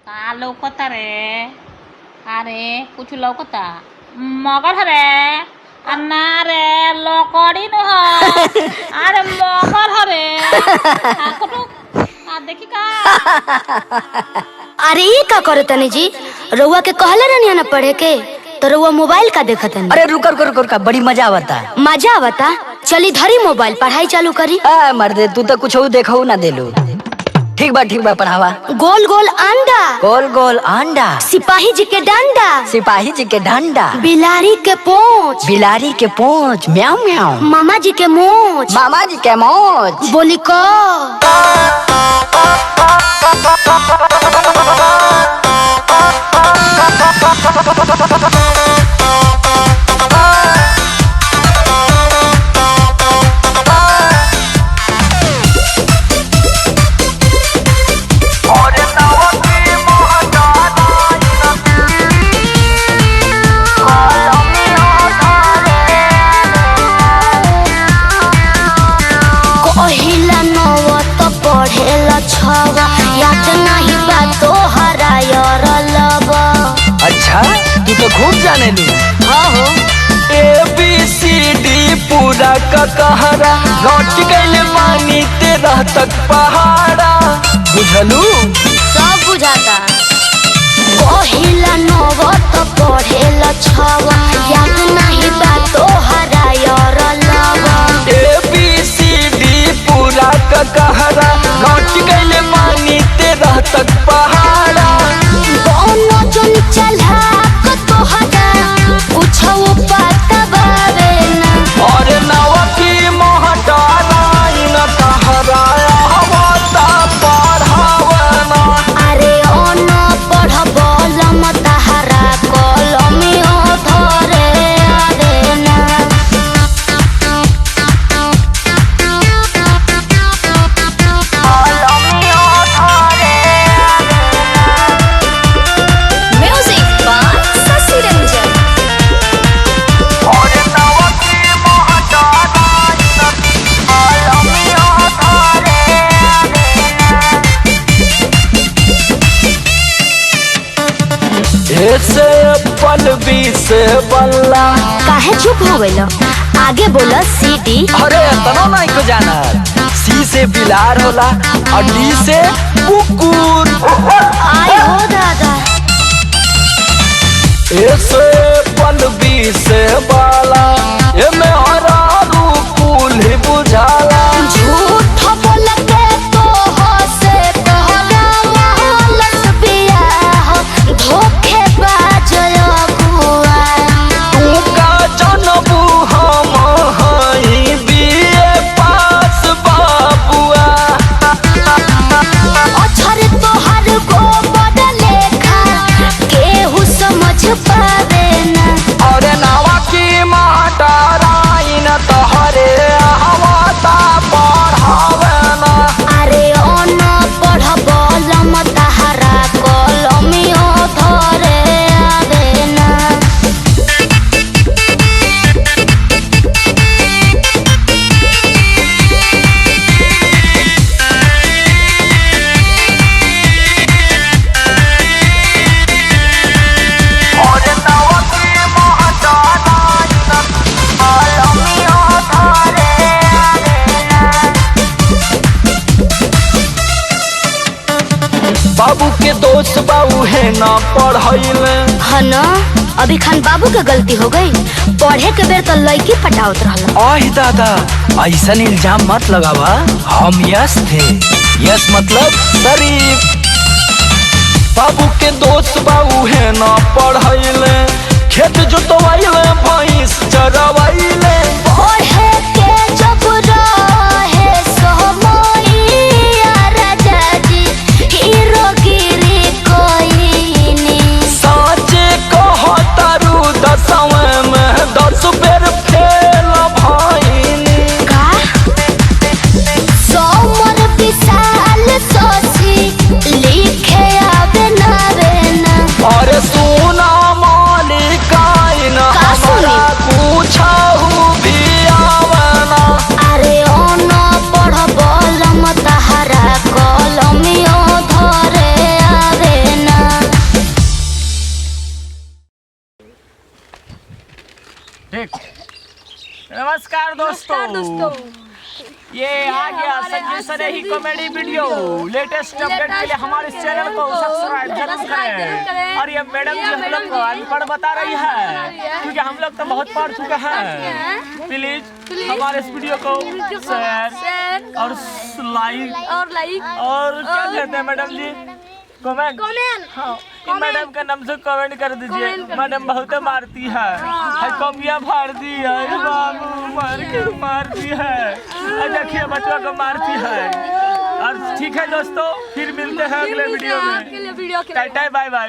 का लौकता रे? अरे कुछ लौकता मगर रे अन्ना रे लकड़ी न ह अरे मगर हरे आ देखी का अरे ये का करे तनी जी रउआ के कहले रहनी ना पढ़े के तो रउआ मोबाइल का देखत तनी। अरे रुक रुक रुक रुक बड़ी मजा आवता। मजा आवता चली धरी मोबाइल पढ़ाई चालू करी। मर्दे तू तो कुछ देखो ना देलू। ठीक बा पढ़ावा। गोल गोल अंडा गोल गोल अंडा सिपाही जी के डंडा सिपाही जी के डंडा बिलारी के पोंछ बिलारी के पोंछ म्याऊ म्याऊ मामा जी के मोच मामा जी के मोच बोली को याद नहीं बा तो हरायर लब। अच्छा तू तो खूब जाने लू। हाँ हो ABCD पूरा का कहरा लौट गए मानी तेरा तक पहाड़ा बुझलू सब बुझाता। पहिला नव तो पढ़ेला छवा याद नहीं बा तो हरायर लब। ABCD पूरा का कहरा लौट गए मानी तेरा तक पहाड़ा बोनो जन चला को तो हटा कुछ वो पता बावे ना। और नवा की मोहटा लाइन कहराया हवाता पढ़ावना। अरे ओ न पढ़ बोल मत हरा कलमी ओ धरे अरे ना। Music by Shashi Ranjan. और नवा की मोहटा ऐसे पल बी से बल्ला। काहे चुप हो गइलो? आगे बोला सीडी। अरे तनो नहीं को जाना। सी से बिलार होला और डी से कुकुर। आए हो दादा। ऐसे पल बी से बाला ये में हरा रूकुल ही बुझाला। झूठ बोल के तो हो से कहला वालस बियाह धोखेबाज अगुआ। तू का जनबू हम हई बीए पास बाबुआ। अछर तोहर गोबर लेखा केहू समझ पावे ना। और नवा की माटा राइन तोहरे हवाता पढ़ावना। अरे ओ न पढ़ बोल मत हरा कलमी ओ धरे आवे ना। और नवा की माटा बाबू के दोस्त बाबू है ना पढ़ाइले। है ना अभी खान बाबू के गलती हो गई। पढ़े के बेर तो लड़की पटावत रहल। आह दादा ऐसा इल्जाम मत लगावा। हम यश थे। यश मतलब शरीफ। बाबू के दोस्त बाबू है ना पढ़ाइले खेत जोतवाइले भैंस चरवाइले। पढ़े के जब रहे सोमैया राजा जी हीरोगिरी कोइनी। साचे कहतारू दसवें में 10 बेर फेल भइनी। का सोमर विशाल सोची लिखे आवे ना रे ना। और सुना मालिकाइन का सुनी? हमरा पूछाहू भी देख। नमस्कार दोस्तों, ये आ गया संजय सनेही कॉमेडी वीडियो। लेटेस्ट अपडेट के लिए हमारे चैनल को सब्सक्राइब जरूर करें। और ये मैडम जी हम लोग को अनपढ़ बता रही है, क्योंकि हम लोग तो बहुत पढ़ चुके हैं। प्लीज हमारे इस वीडियो को शेयर और लाइक और क्या कहते हैं मैडम जी, कमेंट। हाँ, मैडम का नाम से कमेंट कर दीजिए। मैडम बहुत मारती है, कमियां फाड़ दी है बाबू, मार दी है। देखिए बच्चों को मारती है। और ठीक है दोस्तों, फिर मिलते हैं अगले वीडियो में। Tata bye by.